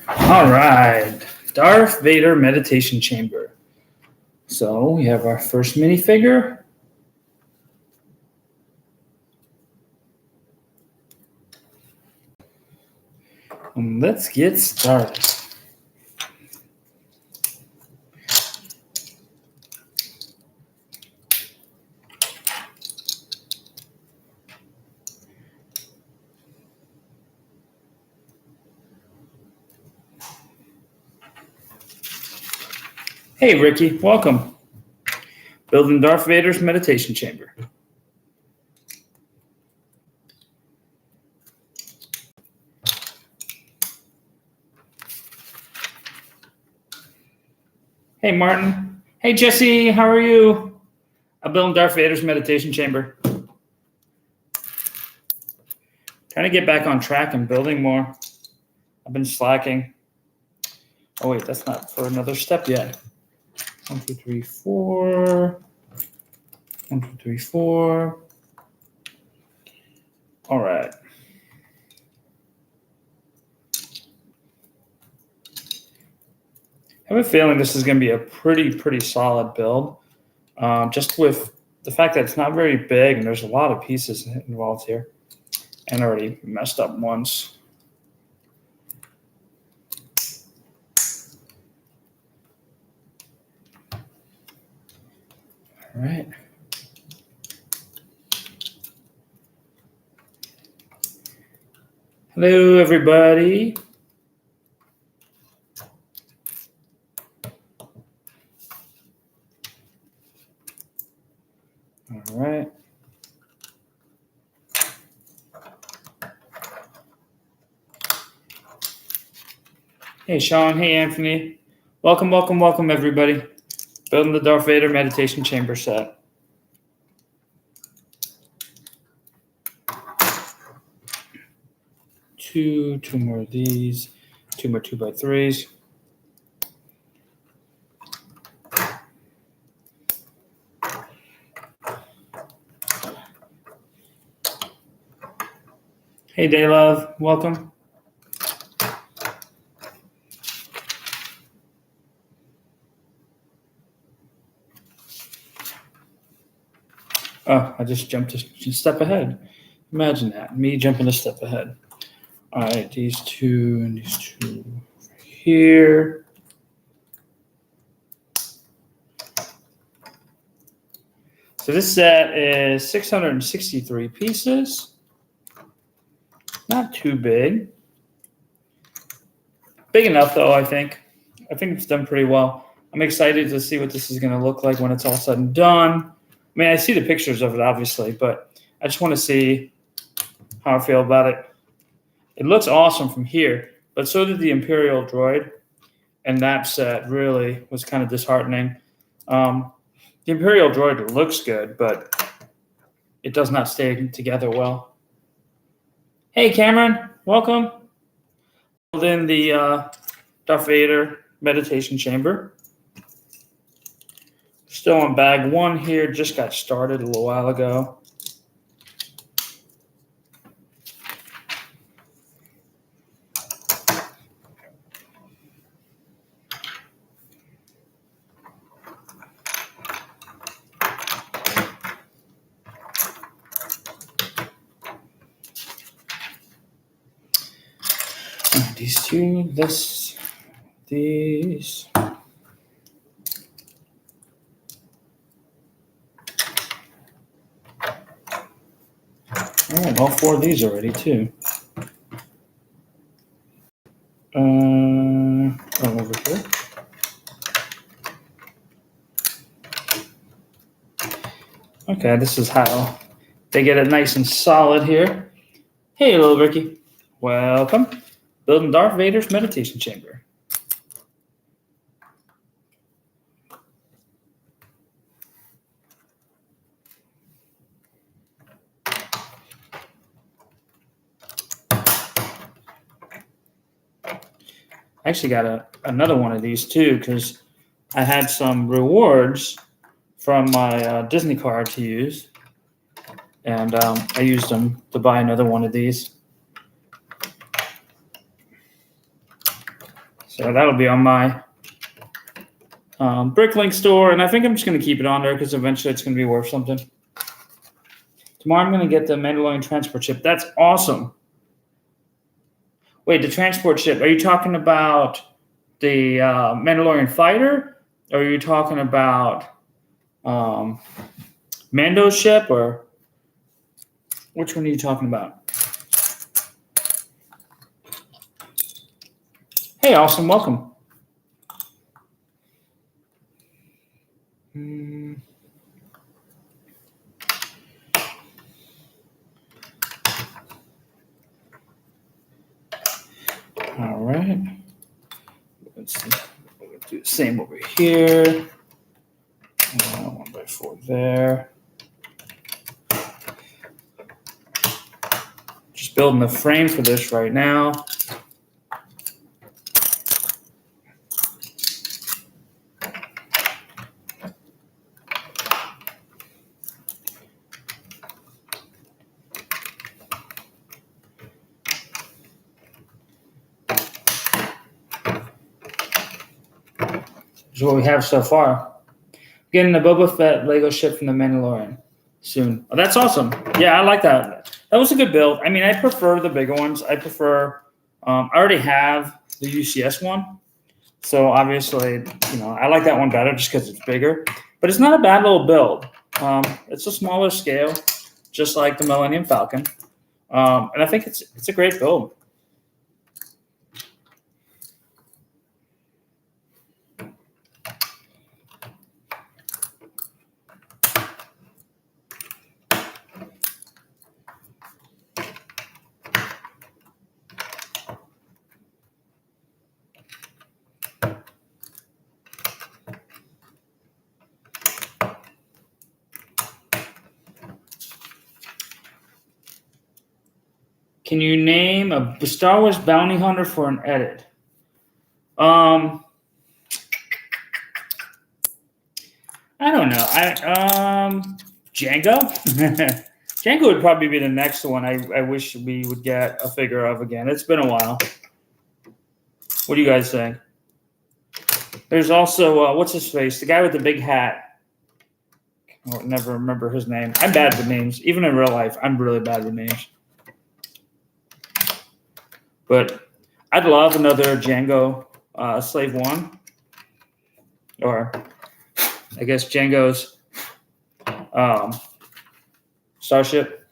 All right, Darth Vader meditation chamber. So we have our first minifigure. And let's get started. Hey, Ricky, welcome. Building Darth Vader's meditation chamber. Hey, Martin. Hey, Jesse, how are you? I'm building Darth Vader's meditation chamber. Trying to get back on track and building more. I've been slacking. Oh, wait, that's not for another step yet. 1, 2, 3, 4. 1, 2, 3, 4. All right. I have a feeling this is going to be a pretty solid build. Just with the fact that it's not very big and there's a lot of pieces involved here. And already messed up once. All right. Hello, everybody. All right. Hey, Sean. Hey, Anthony. Welcome, everybody. Building the Darth Vader meditation chamber set. Two more of these, 2 more 2x3s. Hey, Daylove, welcome. Oh, I just jumped a step ahead. Imagine that, me jumping a step ahead. All right, these two and these two over here. So this set is 663 pieces. Not too big. Big enough, though, I think. I think it's done pretty well. I'm excited to see what this is going to look like when it's all said and done. I mean, I see the pictures of it, obviously, but I just want to see how I feel about it. It looks awesome from here, but so did the Imperial droid, and that set really was kind of disheartening. The Imperial droid looks good, but it does not stay together well. Hey, Cameron, welcome. In the Darth Vader meditation chamber. Still on bag 1 here, just got started a little while ago. These two, these. All right, all 4 of these already too. Over here. Okay, this is how they get it nice and solid here. Hey, little Ricky. Welcome. Building Darth Vader's meditation chamber. I actually got another one of these too because I had some rewards from my Disney card to use, and I used them to buy another one of these. So that'll be on my Bricklink store, and I think I'm just going to keep it on there because eventually it's going to be worth something. Tomorrow I'm going to get the Mandalorian transport ship. That's awesome. Wait, the transport ship. Are you talking about the Mandalorian fighter? Or are you talking about Mando's ship? Or which one are you talking about? Hey, awesome. Welcome. All right. Let's see. We're going to do the same over here. 1x4 there. Just building the frame for this right now. Is what we have so far. Getting the Boba Fett Lego ship from the Mandalorian soon. Oh, that's awesome. Yeah, I like that. That was a good build. I mean, I prefer the bigger ones. I prefer. I already have the UCS one, so obviously, I like that one better just because it's bigger. But it's not a bad little build. It's a smaller scale, just like the Millennium Falcon, and I think it's a great build. Can you name a Star Wars bounty hunter for an edit? I don't know. Django? Django would probably be the next one I wish we would get a figure of again. It's been a while. What do you guys think? There's also, what's his face? The guy with the big hat. I'll never remember his name. I'm bad with names. Even in real life, I'm really bad with names. But I'd love another Django Slave One. Or I guess Django's Starship.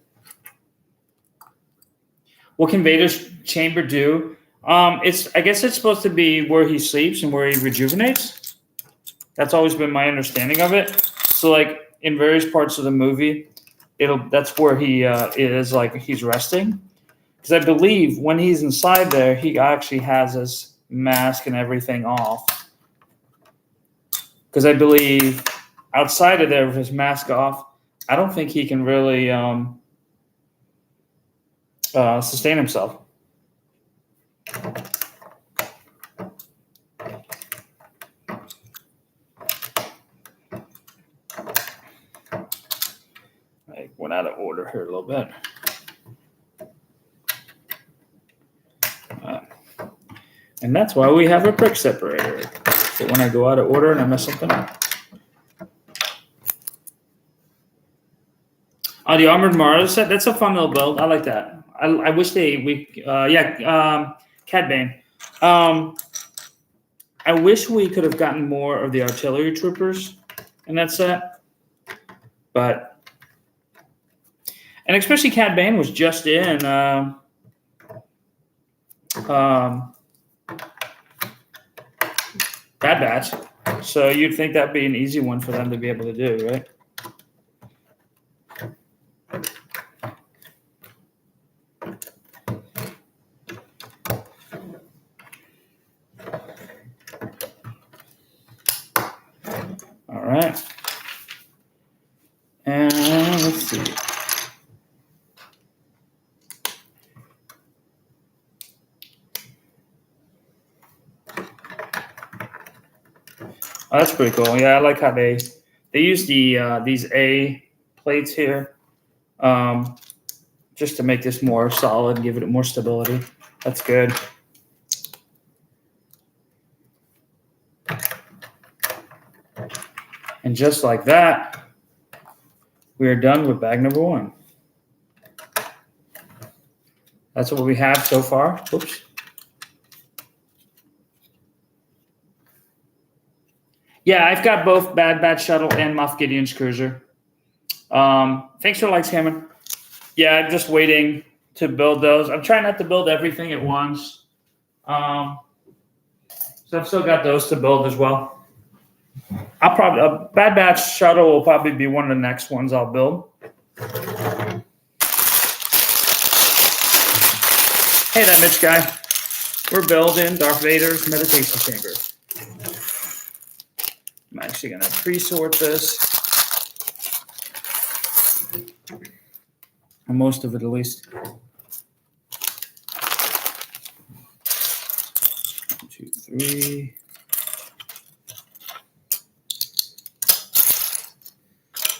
What can Vader's chamber do? I guess it's supposed to be where he sleeps and where he rejuvenates. That's always been my understanding of it. So, like in various parts of the movie, that's where he is, like he's resting. Because I believe when he's inside there, he actually has his mask and everything off. Because I believe outside of there with his mask off, I don't think he can really sustain himself. I went out of order here a little bit. And that's why we have a brick separator. So when I go out of order and I mess something up. Oh, the Armored Mars set. That's a fun little build. I like that. I wish Cad Bane. I wish we could have gotten more of the artillery troopers in that set. And especially Cad Bane was just in Bad Batch. So you'd think that'd be an easy one for them to be able to do, right? All right. And let's see. Oh, that's pretty cool. Yeah, I like how they use these A plates here, just to make this more solid, give it more stability. That's good. And just like that, we are done with bag number 1. That's what we have so far. Oops. Yeah, I've got both Bad Batch Shuttle and Moff Gideon's Cruiser. Thanks for the likes, Cameron. Yeah, I'm just waiting to build those. I'm trying not to build everything at once. So I've still got those to build as well. I'll probably Bad Batch Shuttle will probably be one of the next ones I'll build. Hey there, Mitch guy. We're building Darth Vader's meditation chamber. I'm actually going to pre-sort this. Or most of it, at least. 1, 2, 3.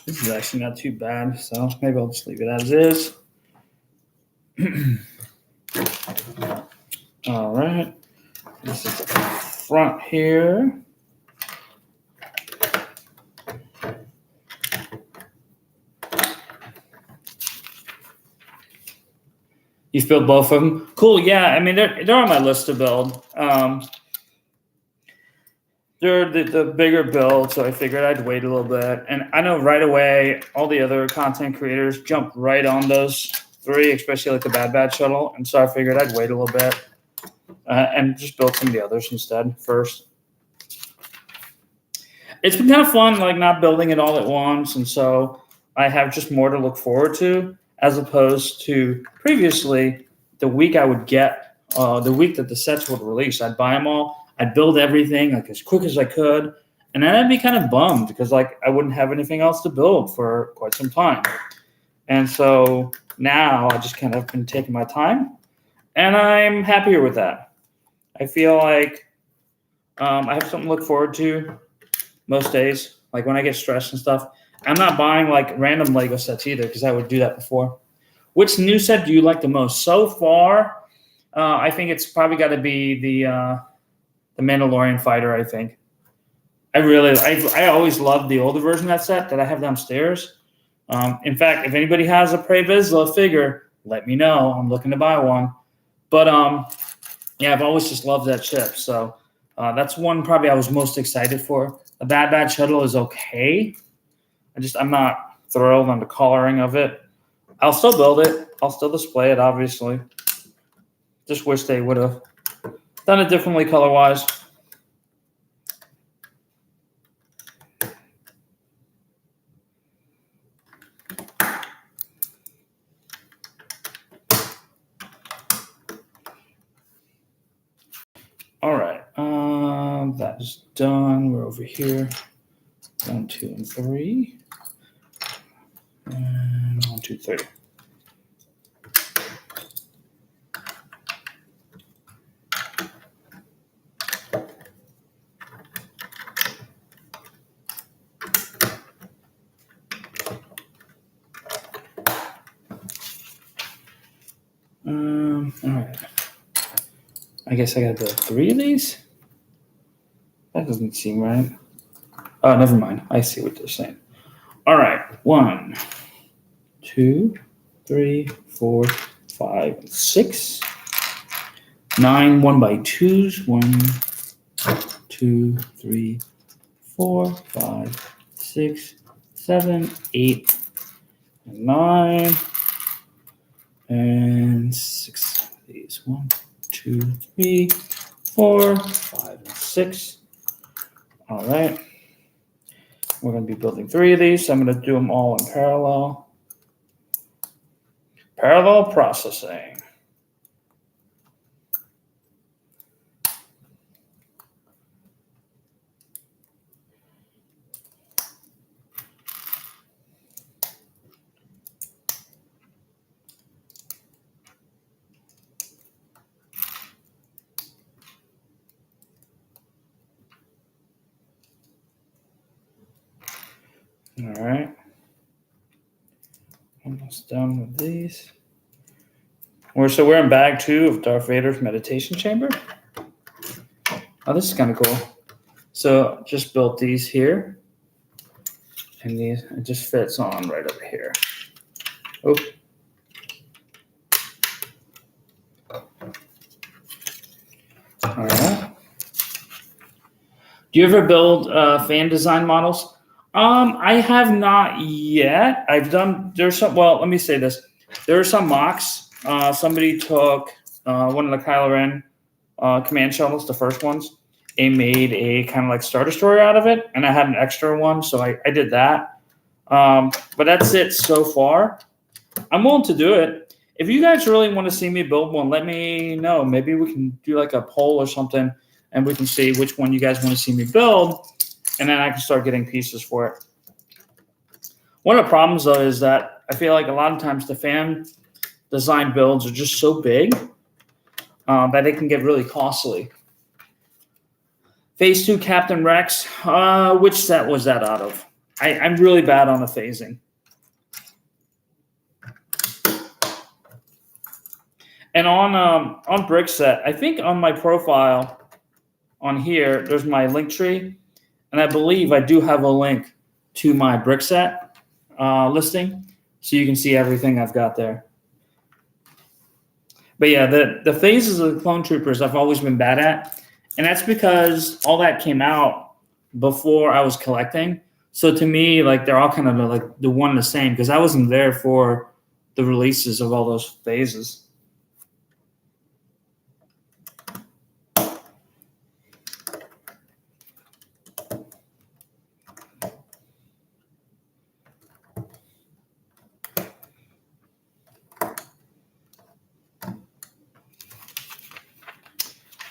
This is actually not too bad, so maybe I'll just leave it as is. All right. This is the front here. You've built both of them? Cool, yeah. I mean, they're on my list to build. They're the bigger build, so I figured I'd wait a little bit. And I know right away all the other content creators jump right on those 3, especially like the Bad Batch Shuttle. And so I figured I'd wait a little bit and just build some of the others instead first. It's been kind of fun, like not building it all at once. And so I have just more to look forward to, as opposed to previously the week I would get, the week that the sets would release, I'd buy them all. I'd build everything like as quick as I could. And then I'd be kind of bummed because like I wouldn't have anything else to build for quite some time. And so now I just kind of been taking my time and I'm happier with that. I feel like I have something to look forward to most days. Like when I get stressed and stuff, I'm not buying like random Lego sets either because I would do that before. Which new set do you like the most? So far, I think it's probably got to be the Mandalorian fighter, I think. I always loved the older version of that set that I have downstairs. In fact, if anybody has a Pre Vizsla figure, let me know. I'm looking to buy one. But yeah, I've always just loved that ship. So that's one probably I was most excited for. The Bad Batch Shuttle is okay. I'm not thrilled on the coloring of it. I'll still build it. I'll still display it, obviously. Just wish they would have done it differently color-wise. All right. That is done. We're over here. 1, 2, and 3. And 1, 2, 3. All right. I guess I gotta build 3 of these. That doesn't seem right. Oh, never mind. I see what they're saying. All right. 1, 2, 3, 4, 5, 6. 9 1x2s. 1, 2, 3, 4, 5, 6, 7, 8, 9, and 6 of these. 1, 2, 3, 4, 5, and 6. All right. We're going to be building 3 of these. So I'm going to do them all in parallel. Parallel processing. All right. Almost done with these. So we're in bag 2 of Darth Vader's meditation chamber. Oh, this is kind of cool. So just built these here. And these, it just fits on right over here. Oh. All right. Do you ever build fan design models? I have not yet. I've done. There's some. Well, let me say this. There are some mocks. Somebody took one of the Kylo Ren command shuttles, the first ones, and made a kind of like Star Destroyer out of it. And I had an extra one, so I did that. But that's it so far. I'm willing to do it. If you guys really want to see me build one, let me know. Maybe we can do like a poll or something, and we can see which one you guys want to see me build, and then I can start getting pieces for it. One of the problems, though, is that I feel like a lot of times the fan design builds are just so big that it can get really costly. Phase 2 Captain Rex. Which set was that out of? I'm really bad on the phasing. And on Brickset, I think on my profile on here, there's my link tree. And I believe I do have a link to my Brickset listing. So you can see everything I've got there. But yeah, the phases of the Clone Troopers I've always been bad at. And that's because all that came out before I was collecting. So to me, like they're all kind of like the one and the same because I wasn't there for the releases of all those phases.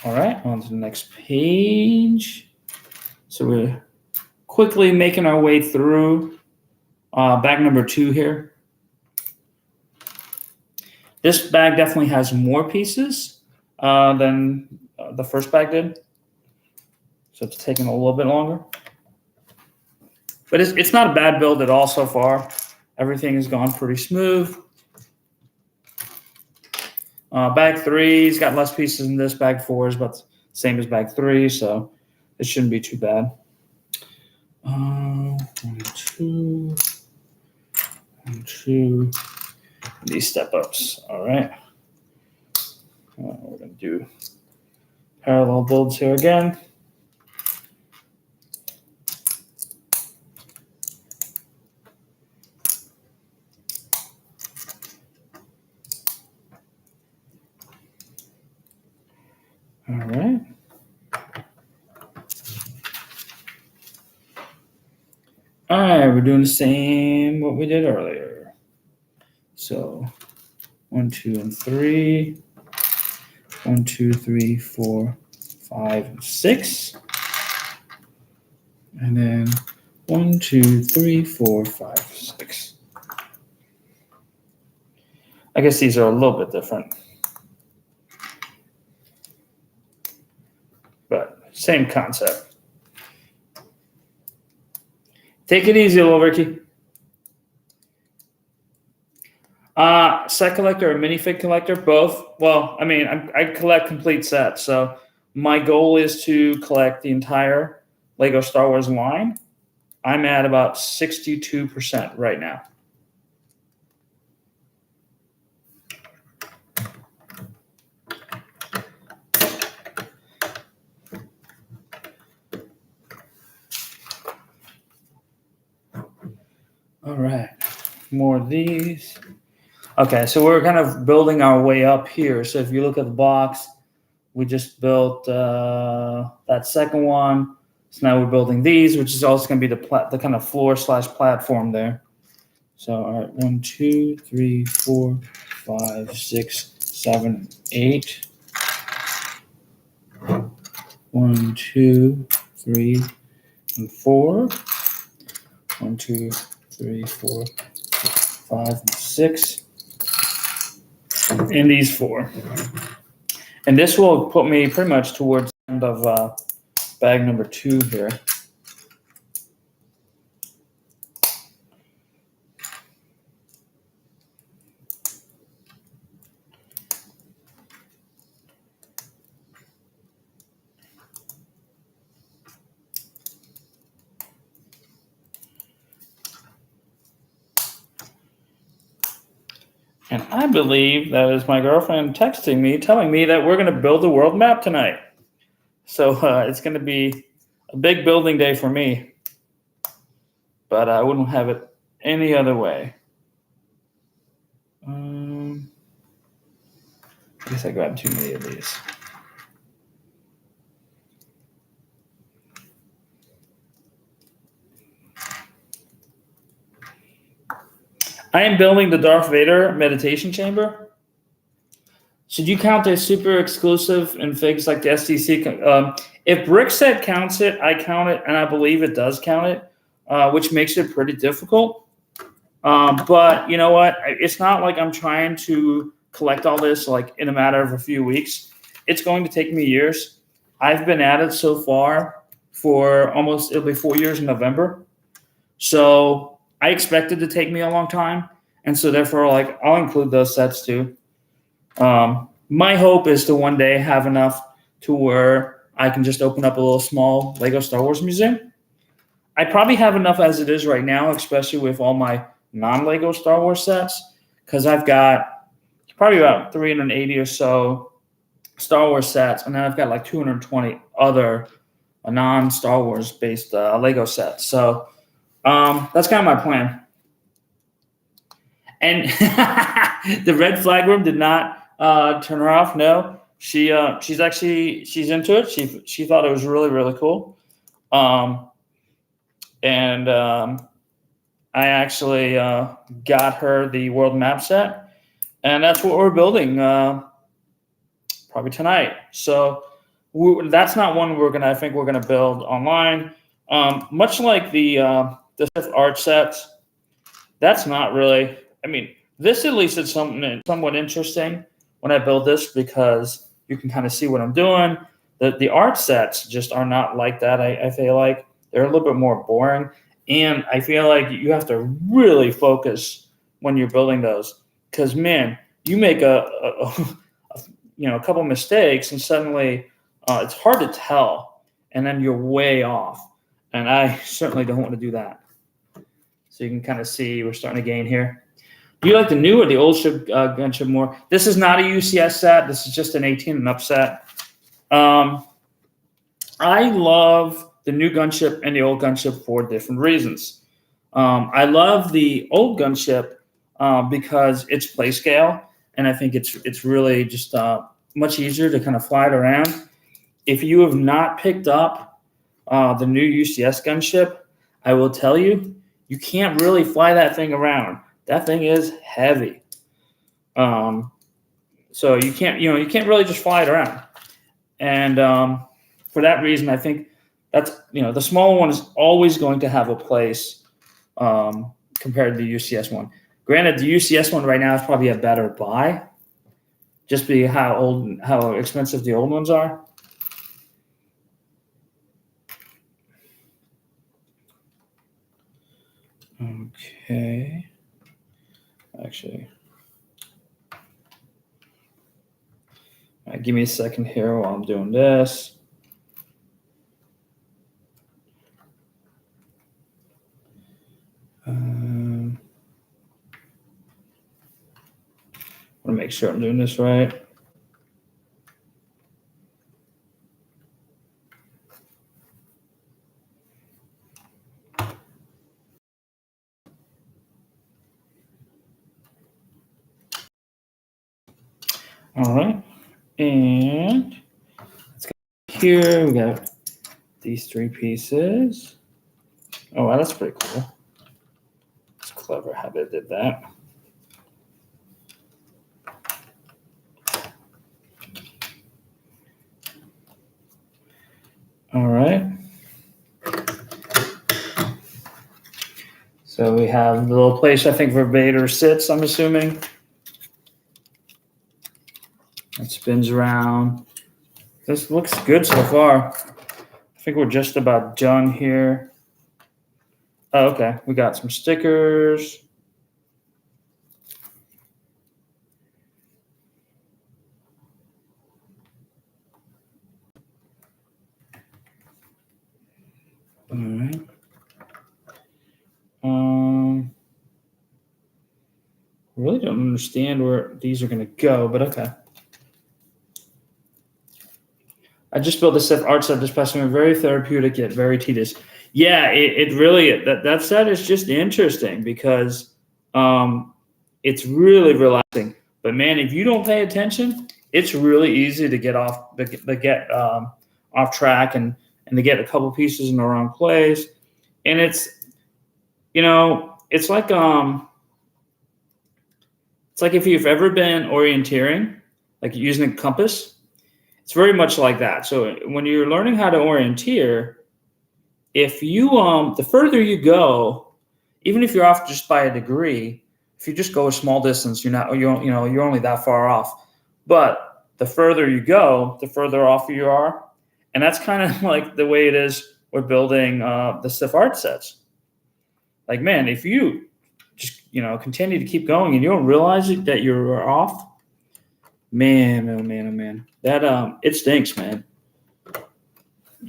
All right, on to the next page. So we're quickly making our way through bag number 2 here. This bag definitely has more pieces than the first bag did. So it's taking a little bit longer. But it's not a bad build at all so far. Everything has gone pretty smooth. Bag 3's got less pieces than this. Bag 4 is about the same as bag 3, so it shouldn't be too bad. 1, 2, 1, 2. These step ups. All right. We're going to do parallel builds here again. All right. All right, we're doing the same what we did earlier. So 1, 2, and 3. 1, 2, 3, 4, 5, and 6. And then 1, 2, 3, 4, 5, 6. I guess these are a little bit different. But same concept. Take it easy, little Ricky. Set collector or minifig collector, both. Well, I mean, I collect complete sets. So my goal is to collect the entire Lego Star Wars line. I'm at about 62% right now. All right, more of these. Okay, so we're kind of building our way up here. So if you look at the box, we just built that second one. So now we're building these, which is also going to be the kind of floor / platform there. So all right, 1, 2, 3, 4, 5, 6, 7, 8. 1, 2, 3, and 4. 1, 2, 3, 4, 5, and 6. And these 4. And this will put me pretty much towards the end of bag number 2 here. And I believe that is my girlfriend texting me, telling me that we're going to build the world map tonight. So it's going to be a big building day for me. But I wouldn't have it any other way. I guess I grabbed too many of these. I am building the Darth Vader meditation chamber. Should you count the super exclusive and figs like the SDC? If Brickset counts it, I count it, and I believe it does count it, which makes it pretty difficult. But you know what? It's not like I'm trying to collect all this like in a matter of a few weeks. It's going to take me years. I've been at it so far for it'll be 4 years in November. So I expect it to take me a long time. And so therefore, like, I'll include those sets too. My hope is to one day have enough to where I can just open up a little small Lego Star Wars museum. I probably have enough as it is right now, especially with all my non-Lego Star Wars sets, because I've got probably about 380 or so Star Wars sets, and then I've got like 220 other non-Star Wars based Lego sets. So that's kind of my plan. And the red flag room did not turn her off. No, she's into it. She thought it was really, really cool. I actually got her the world map set, and that's what we're building probably tonight. So that's not one I think we're gonna build online. Much like the art sets, that's not really. I mean, this at least is something somewhat interesting when I build this because you can kind of see what I'm doing. The art sets just are not like that. I feel like they're a little bit more boring, and I feel like you have to really focus when you're building those because man, you make a couple mistakes and suddenly it's hard to tell, and then you're way off. And I certainly don't want to do that. So you can kind of see we're starting to gain here. Do you like the new or the old gunship more? This is not a UCS set. This is just an 18 and up set. I love the new gunship and the old gunship for different reasons. I love the old gunship because it's play scale, and I think it's really just much easier to kind of fly it around. If you have not picked up the new UCS gunship, I will tell you, you can't really fly that thing around. That thing is heavy. So you can't really just fly it around. And for that reason, I think that's, the smaller one is always going to have a place compared to the UCS one. Granted, the UCS one right now is probably a better buy, just because how expensive the old ones are. Okay. Actually, give me a second here while I'm doing this. I want to make sure I'm doing this right. All right, and let's go here. We got these three pieces. Oh, wow, that's pretty cool. It's clever how they did that. All right. So we have the little place I think where Vader sits, I'm assuming. It spins around. This looks good so far. I think we're just about done here. Oh, okay. We got some stickers. All right. Really don't don't understand where these are going to go, but okay. I just built a Sith art set this past summer. Very therapeutic yet very tedious. Yeah, it really that set is just interesting because it's really relaxing. But man, if you don't pay attention, it's really easy to get off off track and to get a couple pieces in the wrong place. And it's it's like if you've ever been orienteering, like using a compass. It's very much like that. So when you're learning how to orienteer, if you the further you go, even if you're off just by a degree, if you just go a small distance, you're only that far off. But the further you go, the further off you are, and that's kind of like the way it is with building the Sith art sets. Like, man, if you just continue to keep going and you don't realize that you're off, man, oh man, oh man, that it stinks, man.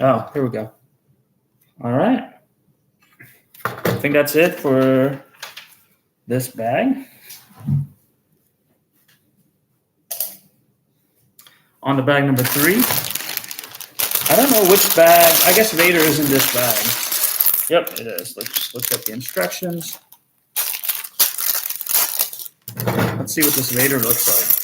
Oh, here we go. All right, I think that's it for this bag. On to bag number 3. I don't know which bag. I guess Vader is in this bag. Yep, it is. Let's just look at the instructions. Let's see what this Vader looks like.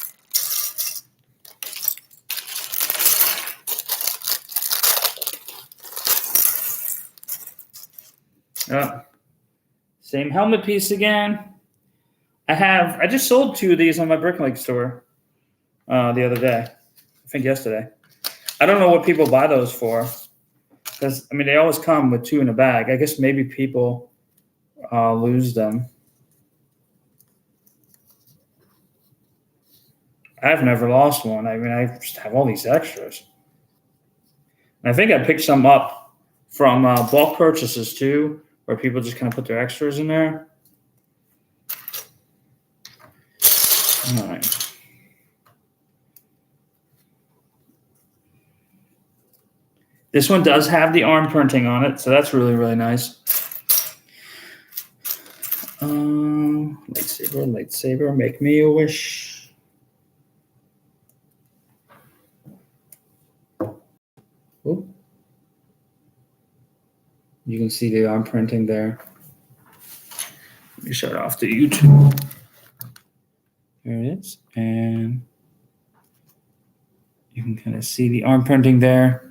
Same helmet piece again. I just sold 2 of these on my Bricklink store the other day. I think yesterday. I don't know what people buy those for, because they always come with 2 in a bag. I guess maybe people lose them. I've never lost one. I just have all these extras. And I think I picked some up from bulk purchases too, where people just kind of put their extras in there. All right. This one does have the arm printing on it, so that's really, really nice. Lightsaber, make me a wish. Oop. You can see the arm printing there. Let me shut it off to YouTube. There it is. And you can kind of see the arm printing there.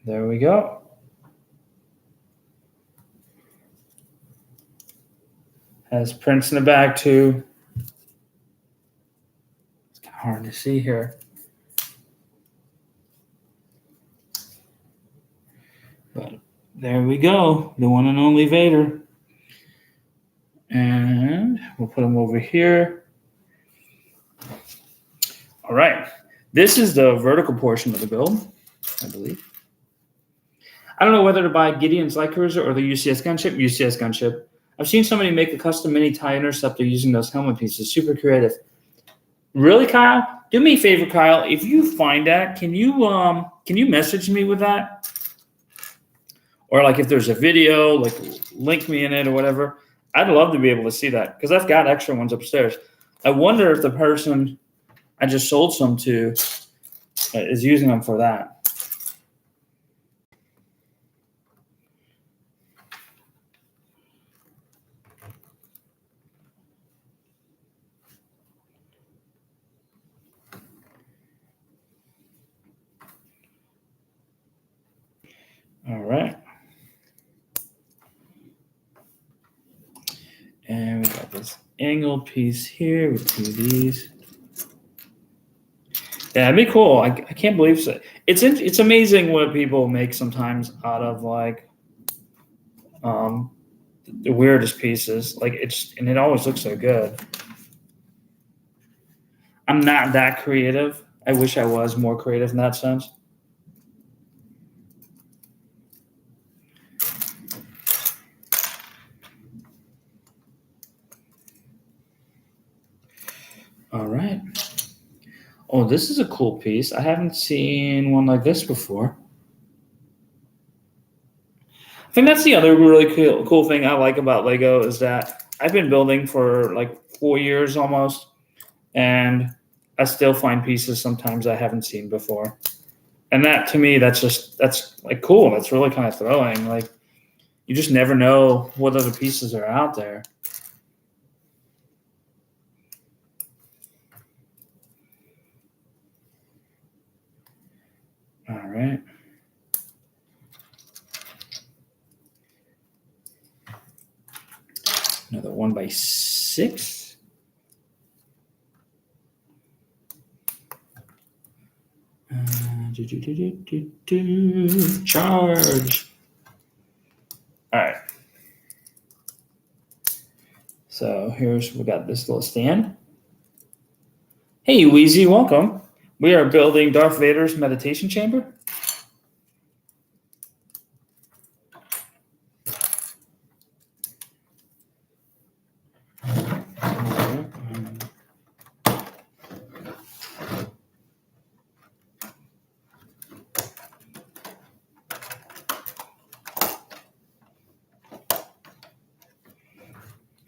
There we go. Has prints in the back too. It's kind of hard to see here. But there we go, the one and only Vader. And we'll put him over here. All right. This is the vertical portion of the build, I believe. I don't know whether to buy Gideon's light cruiser or the UCS gunship. UCS gunship. I've seen somebody make a custom mini TIE interceptor using those helmet pieces. Super creative. Really, Kyle? Do me a favor, Kyle. If you find that, can you message me with that? Or like if there's a video, like link me in it or whatever. I'd love to be able to see that because I've got extra ones upstairs. I wonder if the person I just sold some to is using them for that. All right. And we got this angled piece here with 2 of these. Yeah, it'd be cool. I can't believe so. It's amazing what people make sometimes out of like the weirdest pieces. Like and it always looks so good. I'm not that creative. I wish I was more creative in that sense. All right. Oh, this is a cool piece. I haven't seen one like this before. I think that's the other really cool thing I like about Lego is that I've been building for like 4 years almost, and I still find pieces sometimes I haven't seen before. And that to me, that's like cool. That's really kind of thrilling. Like you just never know what other pieces are out there. All right. Another 1x6. Charge. All right. So we got this little stand. Hey, Wheezy, welcome. We are building Darth Vader's meditation chamber.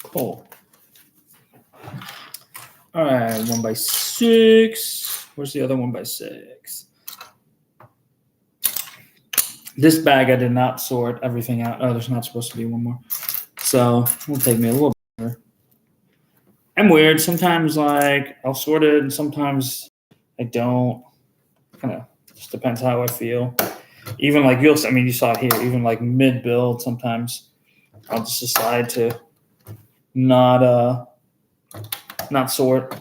Cool. All right, 1x6. Where's the other 1x6? This bag I did not sort everything out. Oh, there's not supposed to be one more. So it'll take me a little bit longer. I'm weird. Sometimes like I'll sort it and sometimes I don't. Kind of just depends how I feel. Even like you saw it here, even like mid build, sometimes I'll just decide to not sort.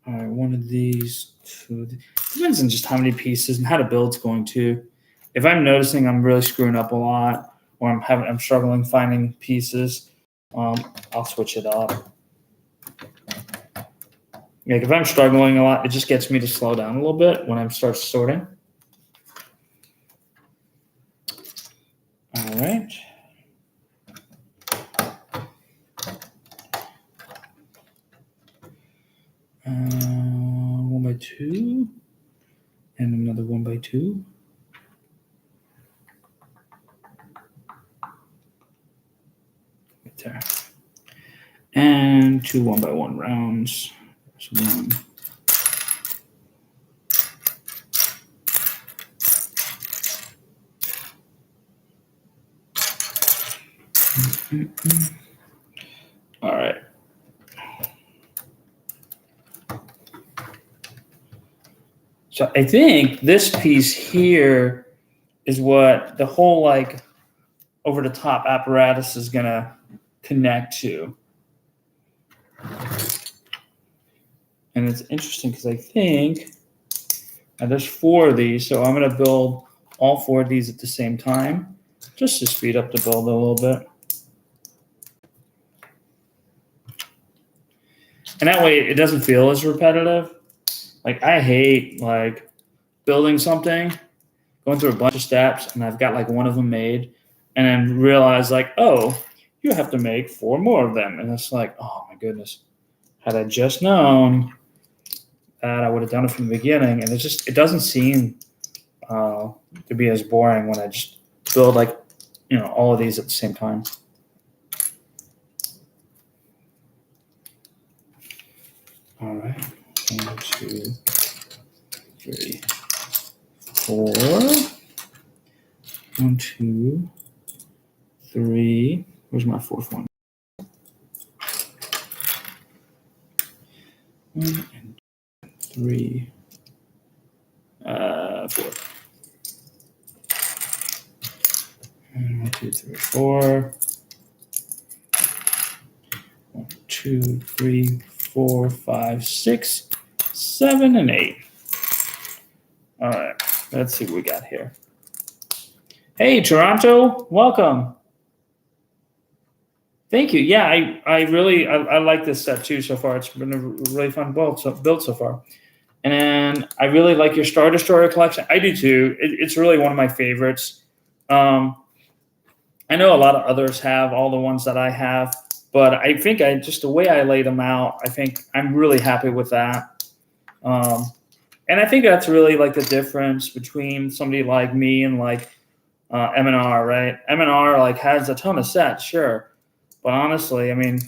All right, one of these two. Depends on just how many pieces and how the build's going to. If I'm noticing I'm really screwing up a lot, or I'm struggling finding pieces, I'll switch it up. Like if I'm struggling a lot, it just gets me to slow down a little bit when I start sorting. All right. One by two, and another 1x2. Right there. And 2 1x1 rounds. There's one. All right. So I think this piece here is what the whole like over the top apparatus is going to connect to. And it's interesting because I think there's 4 of these. So I'm going to build all 4 of these at the same time just to speed up the build a little bit. And that way it doesn't feel as repetitive. Like I hate like building something, going through a bunch of steps, and I've got like one of them made, and then realize like, oh, you have to make 4 more of them. And it's like, oh my goodness. Had I just known that, I would have done it from the beginning. And it doesn't seem to be as boring when I just build like, all of these at the same time. All right. 1, 2, 3, 4. 1, 2, 3. Where's my 4th one? 1 and 3. 4. 1, 2, 3, 4. 1, 2, 3, 4, 5, 6, 7, and 8. All right, let's see what we got here. Hey, Toronto, welcome. Thank you. Yeah, I really like this set too so far. It's been a really fun build so far. And I really like your Star Destroyer collection. I do too. It's really one of my favorites. I know a lot of others have all the ones that I have, but I think just the way I laid them out, I think I'm really happy with that. And I think that's really like the difference between somebody like me and like M&R, right? M&R like has a ton of sets, sure, but honestly, I mean,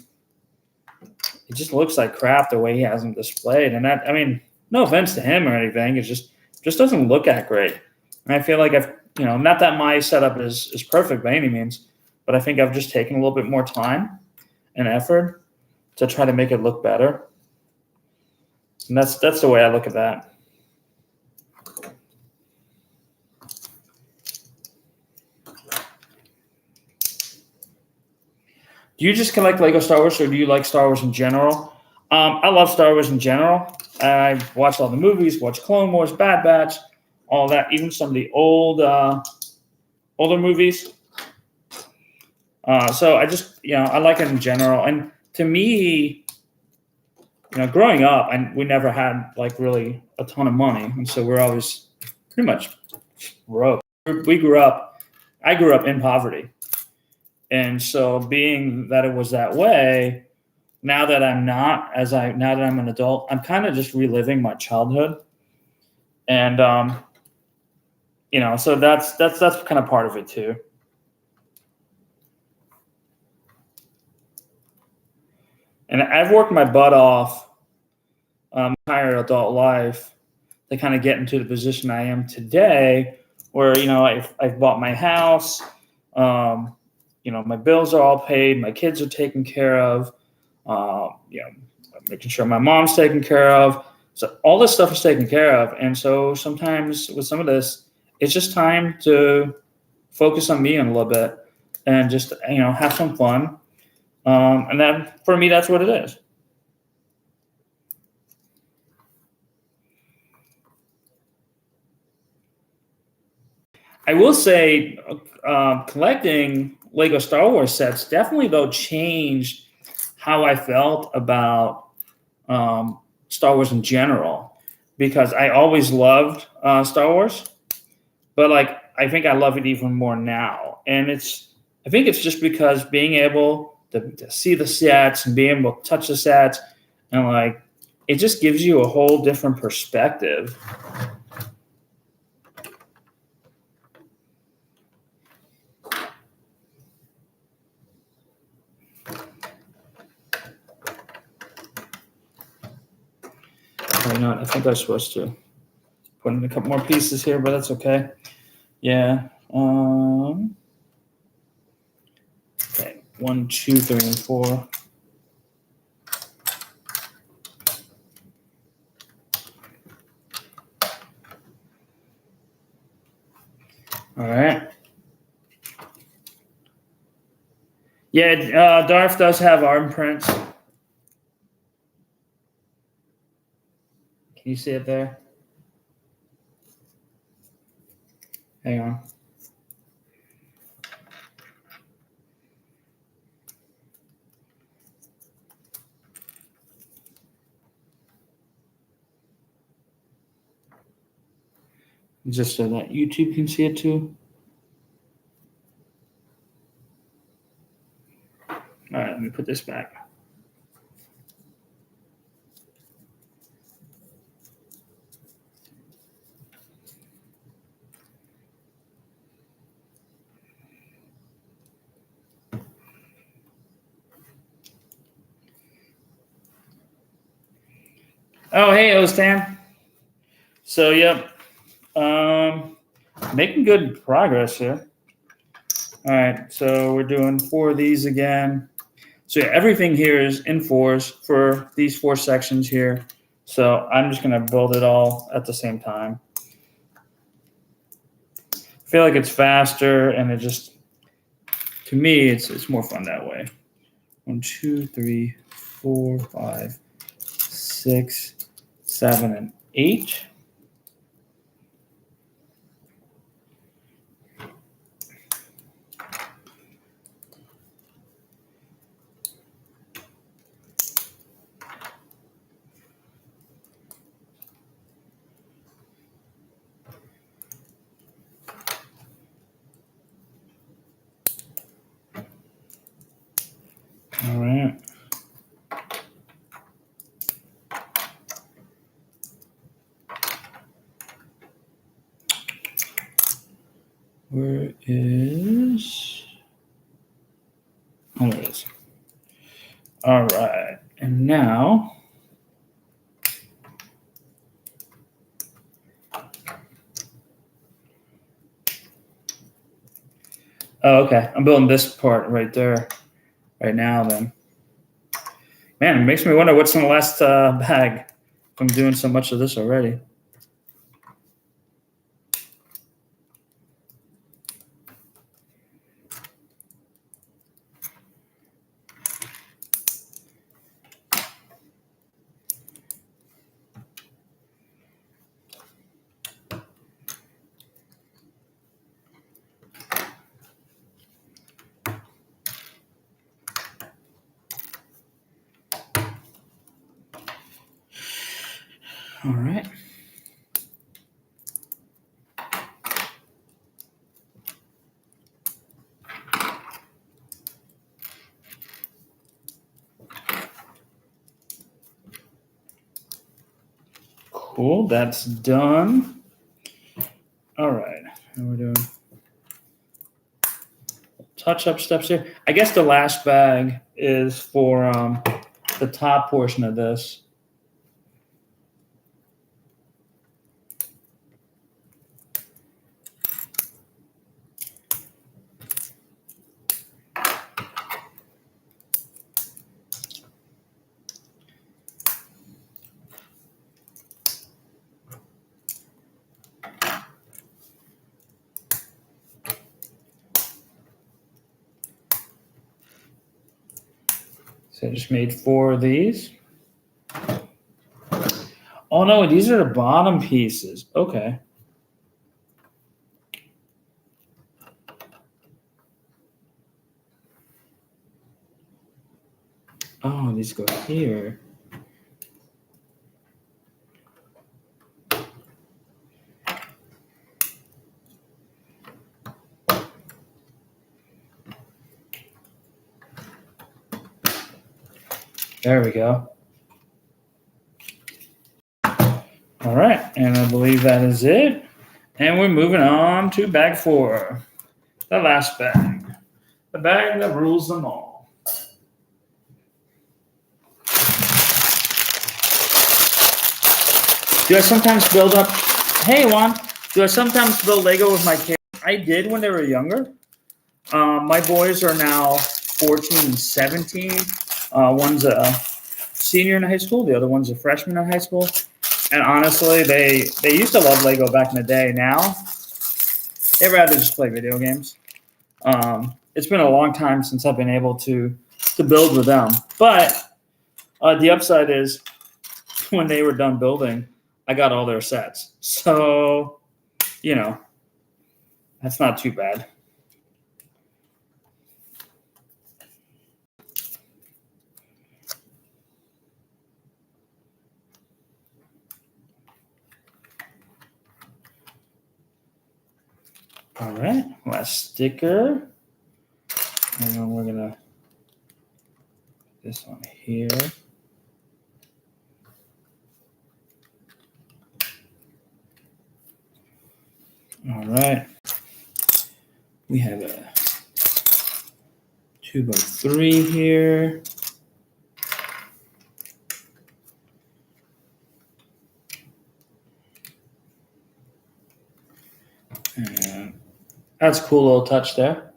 it just looks like crap the way he has them displayed. And that, I mean, no offense to him or anything, it just doesn't look that great. And I feel like I've, not that my setup is perfect by any means, but I think I've just taken a little bit more time and effort to try to make it look better. And that's the way I look at that. Do you just collect Lego Star Wars, or do you like Star Wars in general? I love Star Wars in general. I've watched all the movies, watched Clone Wars, Bad Batch, all that, even some of the older movies. So I just, I like it in general. And to me, growing up, we never had like really a ton of money, and so we're always pretty much broke. I grew up in poverty, and so being that it was that way, now that I'm not, now that I'm an adult, I'm kind of just reliving my childhood, and so that's kind of part of it too. And I've worked my butt off my entire adult life to kind of get into the position I am today, where I've bought my house, my bills are all paid, my kids are taken care of, making sure my mom's taken care of. So all this stuff is taken care of, and so sometimes with some of this, it's just time to focus on me a little bit and just have some fun. And then for me, that's what it is. I will say, collecting Lego Star Wars sets definitely though changed how I felt about Star Wars in general, because I always loved Star Wars, but like I think I love it even more now, and I think it's just because being able to see the sets and being able to touch the sets, and like it just gives you a whole different perspective. I think I was supposed to put in a couple more pieces here, but that's okay. Yeah. Okay. 1, 2, 3, and 4. All right. Yeah, Darth does have arm prints. Can you see it there? Hang on. Just so that YouTube can see it too. All right, let me put this back. Oh, hey, Ostan. So, yep. Making good progress here. All right, so we're doing 4 of these again. So yeah, everything here is in 4s for these 4 sections here. So I'm just gonna build it all at the same time. I feel like it's faster, and it just, to me, it's more fun that way. 1, 2, 3, 4, 5, 6, 7, and 8. All right. Where is... Oh, there it is. All right. And now... Oh, okay. I'm building this part right there right now then. Man, it makes me wonder what's in the last bag. I'm doing so much of this already. All right. Cool, that's done. All right, and we're doing touch-up steps here. I guess the last bag is for the top portion of this. So I just made 4 of these. Oh no, these are the bottom pieces. Okay. Oh, these go here. There we go. All right, and I believe that is it. And we're moving on to bag 4, the last bag, the bag that rules them all. Do I sometimes build up? Hey, Juan. Do I sometimes build Lego with my kids? I did when they were younger. My boys are now 14 and 17. One's a senior in high school. The other one's a freshman in high school. And honestly, they used to love Lego back in the day. Now, they'd rather just play video games. It's been a long time since I've been able to build with them. But the upside is when they were done building, I got all their sets. So, you know, that's not too bad. All right, last sticker. And then we're going to put this one here. All right. We have a 2x3 here. And that's a cool little touch there.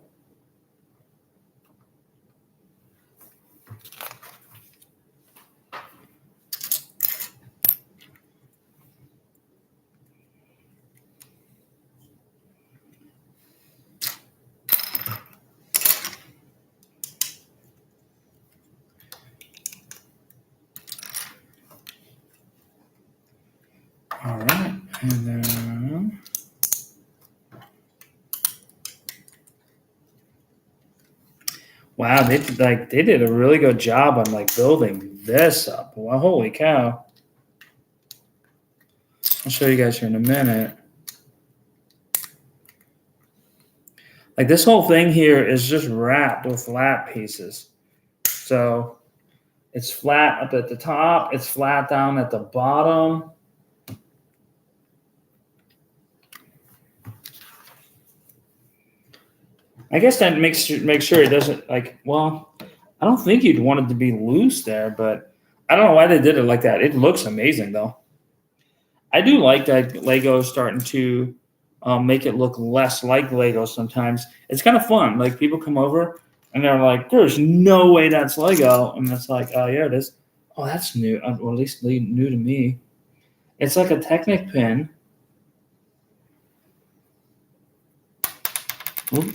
All right, and then wow, they did a really good job on like building this up. Well, holy cow! I'll show you guys here in a minute. Like this whole thing here is just wrapped with flat pieces. So it's flat up at the top. It's flat down at the bottom. I guess that makes sure it doesn't like. Well, I don't think you'd want it to be loose there, but I don't know why they did it like that. It looks amazing though. I do like that Lego is starting to make it look less like Lego sometimes. It's kind of fun. Like people come over and they're like, "There's no way that's Lego," and it's like, "Oh yeah, it is." Oh, that's new. Or at least new to me. It's like a Technic pin. Oop.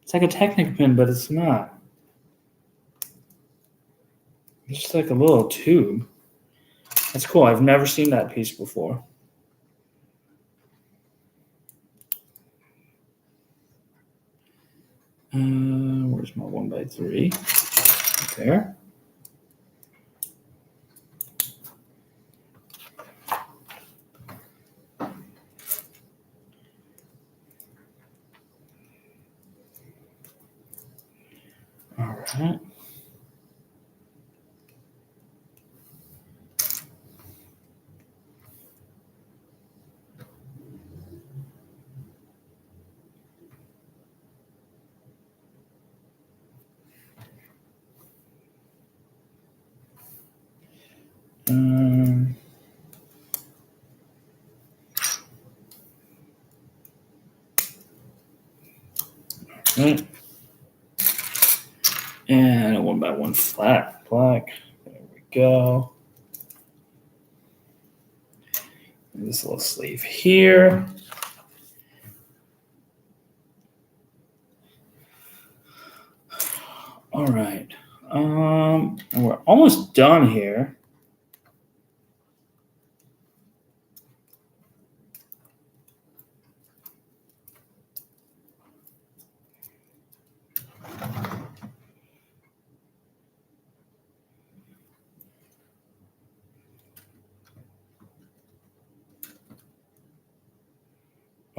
It's like a Technic pin, but it's not. It's just like a little tube. That's cool. I've never seen that piece before. Where's my 1x3? Right there. All right. Right. And a 1x1 flat black. There we go. And this little sleeve here. All right. And we're almost done here.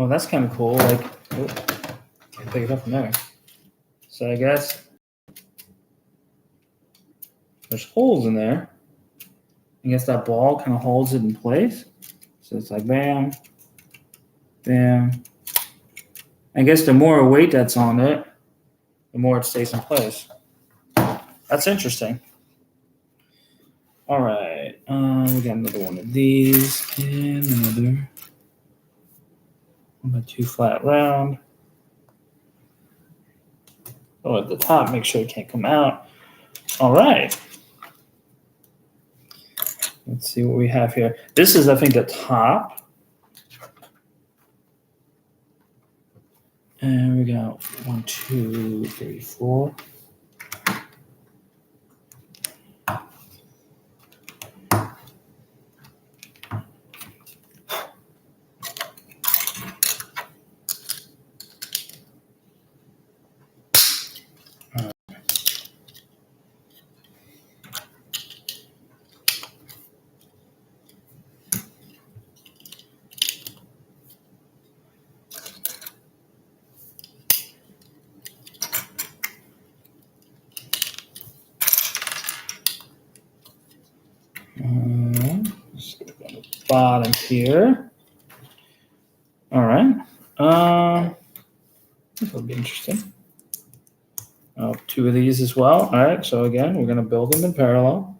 Oh, that's kind of cool. Like, can't pick it up from there. So I guess there's holes in there. I guess that ball kind of holds it in place. So it's like bam, bam. I guess the more weight that's on it, the more it stays in place. That's interesting. All right. We got another one of these and another 1x2 flat round. Oh, at the top, make sure it can't come out. All right. Let's see what we have here. This is, I think, the top. And we got 1, 2, 3, 4. Let's go on the bottom here. All right. This will be interesting. Oh, 2 of these as well. All right. So again, we're going to build them in parallel.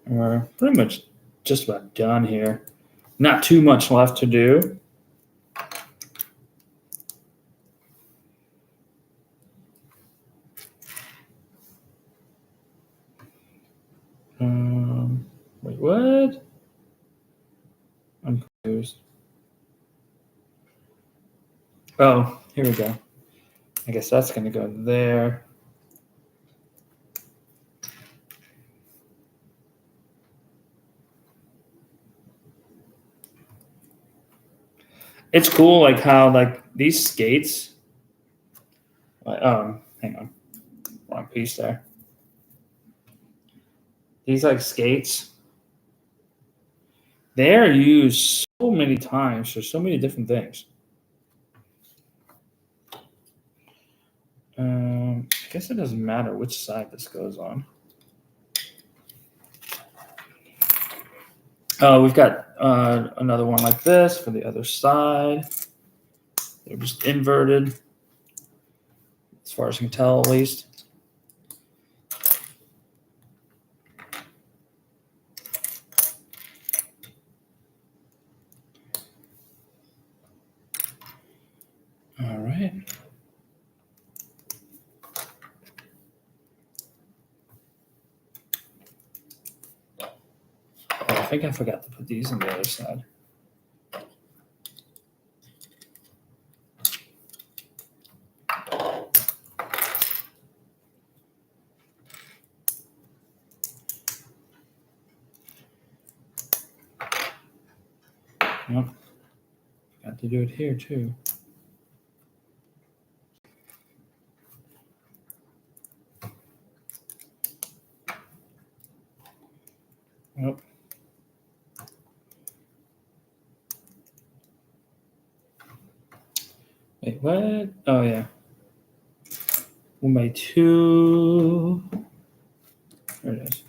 And we're pretty much just about done here. Not too much left to do. Wait, what? I'm confused. Oh, here we go. I guess that's going to go there. It's cool, like how like these skates. Hang on, wrong piece there. These like skates, they are used so many times for so many different things. I guess it doesn't matter which side this goes on. We've got another one like this for the other side. They're just inverted, as far as I can tell, at least. All right. Oh, I think I forgot to put these on the other side. Yep. Got to do it here too. Yep. Wait, what? Oh, yeah. 1x2. There it is.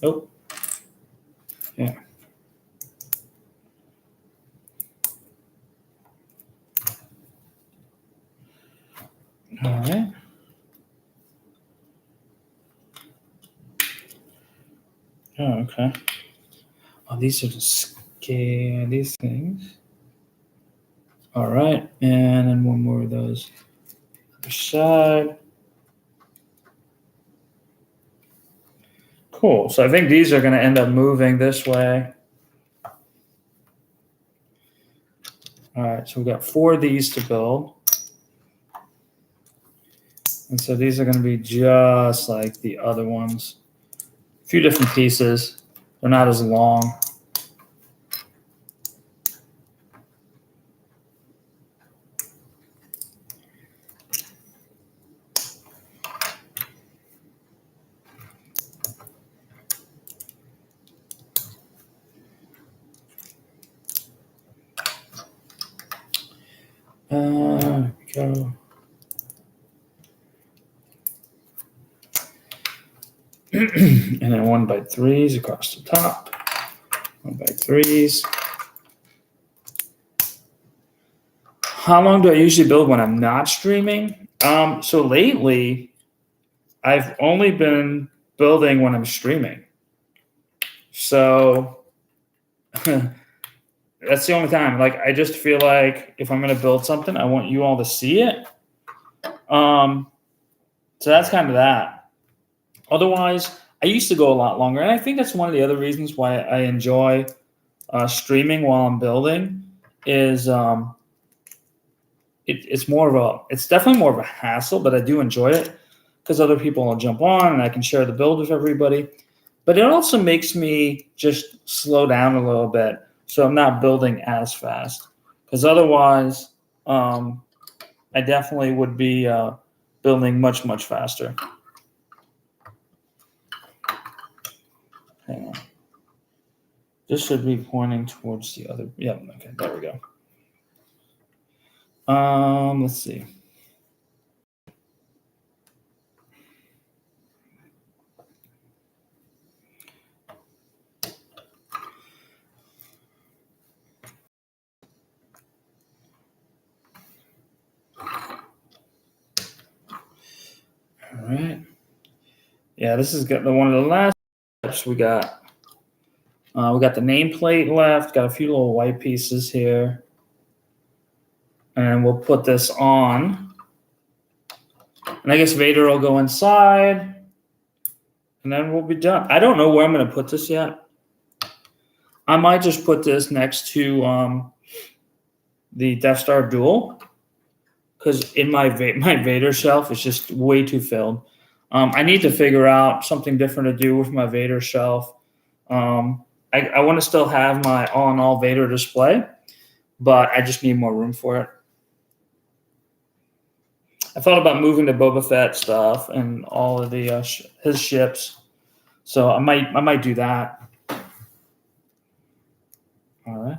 Oh. Yeah. All right. Oh, okay. Oh, these are the these things. All right. And then one more of those. Other side. Cool. So I think these are going to end up moving this way. All right. So we got 4 of these to build. And so these are going to be just like the other ones. A few different pieces. They're not as long. Here we go. And then 1x3s across the top. 1x3s. How long do I usually build when I'm not streaming? So lately, I've only been building when I'm streaming. So that's the only time. Like, I just feel like if I'm going to build something, I want you all to see it. So that's kind of that. Otherwise, I used to go a lot longer. And I think that's one of the other reasons why I enjoy streaming while I'm building is it's definitely more of a hassle, but I do enjoy it because other people will jump on and I can share the build with everybody. But it also makes me just slow down a little bit so I'm not building as fast. Because otherwise, I definitely would be building much, much faster. Hang on. This should be pointing towards the other. Yeah, okay, there we go. Let's see. All right. Yeah, this is the one of the last steps we got. We got the nameplate left. Got a few little white pieces here, and we'll put this on. And I guess Vader will go inside, and then we'll be done. I don't know where I'm going to put this yet. I might just put this next to the Death Star Duel, because in my Vader shelf is just way too filled. I need to figure out something different to do with my Vader shelf. I want to still have my all-in-all Vader display, but I just need more room for it. I thought about moving to Boba Fett stuff and all of the his ships, so I might do that. All right.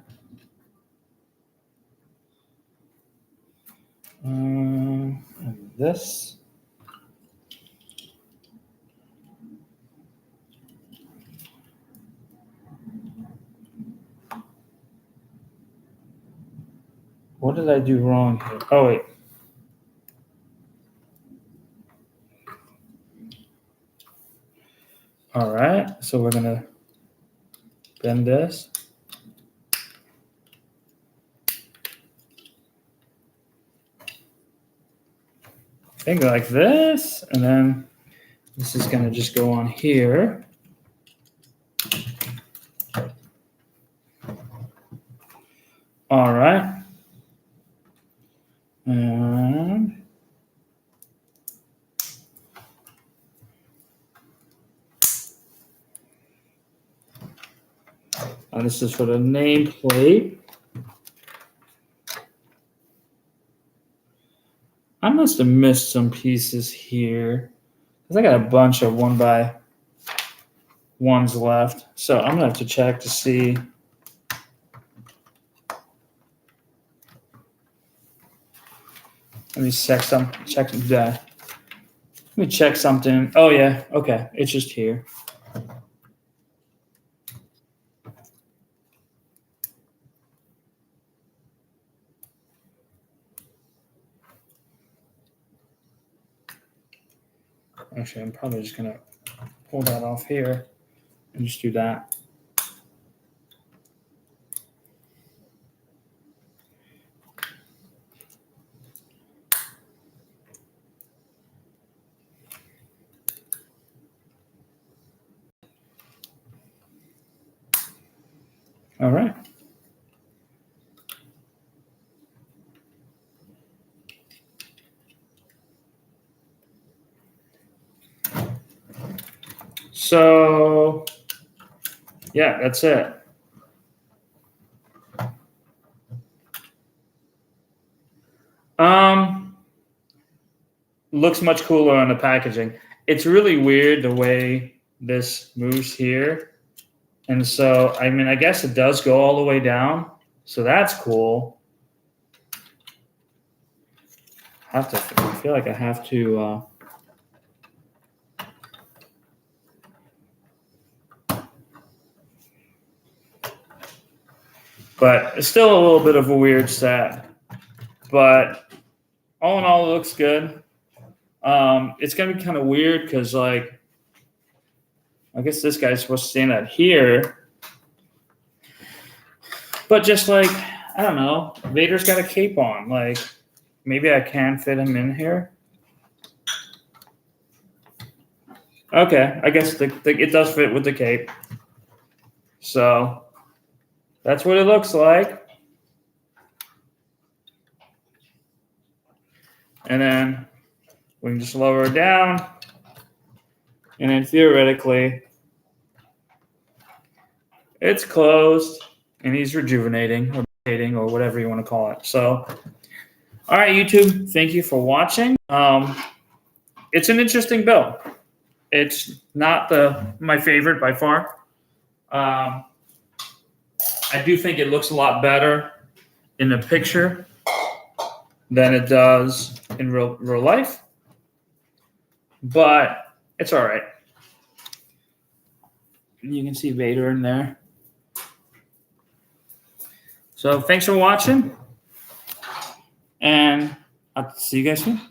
And this. What did I do wrong here? Oh, wait. All right, so we're gonna bend this. I think like this, and then this is gonna just go on here. All right. And this is for the nameplate. I must have missed some pieces here because I got a bunch of 1x1s left. So I'm gonna have to check to see. Let me check that. Let me check something. Oh yeah, okay. It's just here. Actually, I'm probably just gonna pull that off here and just do that. All right. So, yeah, that's it. Looks much cooler on the packaging. It's really weird the way this moves here. And so, I mean, I guess it does go all the way down. So that's cool. I feel like I have to, but it's still a little bit of a weird set. But all in all, it looks good. It's going to be kind of weird because, like, I guess this guy's supposed to stand out here. But just like, I don't know, Vader's got a cape on. Like, maybe I can fit him in here. Okay, I guess it does fit with the cape. So that's what it looks like. And then we can just lower it down. And then theoretically, it's closed and he's rejuvenating or whatever you want to call it. So, all right, YouTube, thank you for watching. It's an interesting build. It's not my favorite by far. I do think it looks a lot better in the picture than it does in real life, but it's all right. You can see Vader in there. So thanks for watching, and I'll see you guys soon.